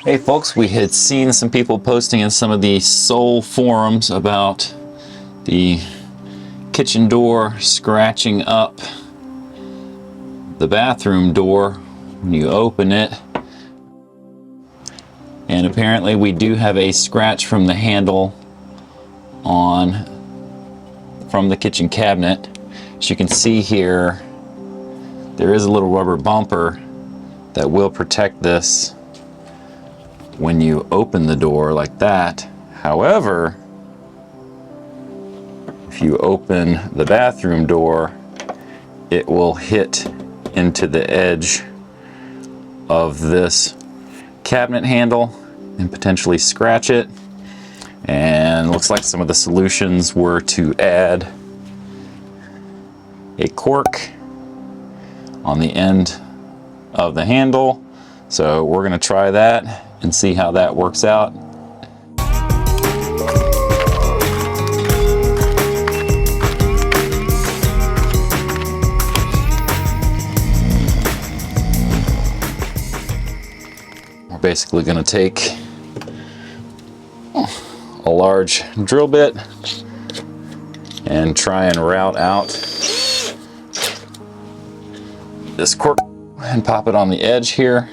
Hey folks, we had seen some people posting in some of the Sol forums about the kitchen door scratching up the bathroom door when you open it. And apparently we do have a scratch from the handle from the kitchen cabinet. As you can see here, there is a little rubber bumper that will protect this when you open the door like that. However, if you open the bathroom door, it will hit into the edge of this cabinet handle and potentially scratch it. And looks like some of the solutions were to add a cork on the end of the handle. So we're going to try that and see how that works out. We're basically going to take a large drill bit and try and route out this cork and pop it on the edge here.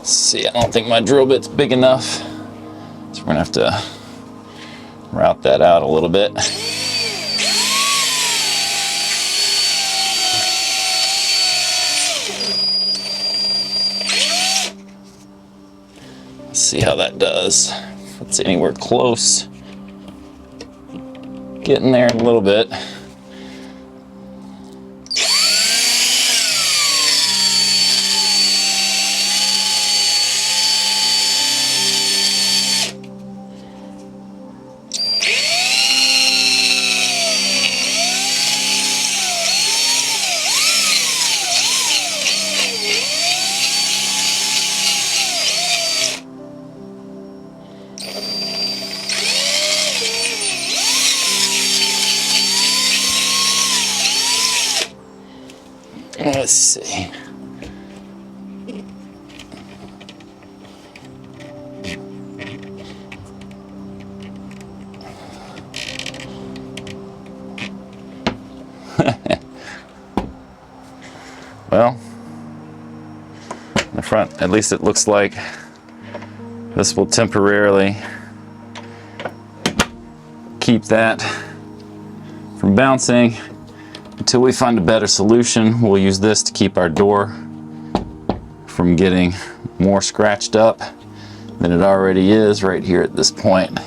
See, I don't think my drill bit's big enough, so we're gonna have to route that out a little bit. Let's see how that does. If it's anywhere close, getting there a little bit. Let's see. Well, in the front, at least it looks like this will temporarily keep that from bouncing. Until we find a better solution, we'll use this to keep our door from getting more scratched up than it already is right here at this point.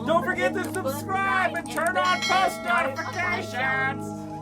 Don't forget to subscribe and turn on post notifications!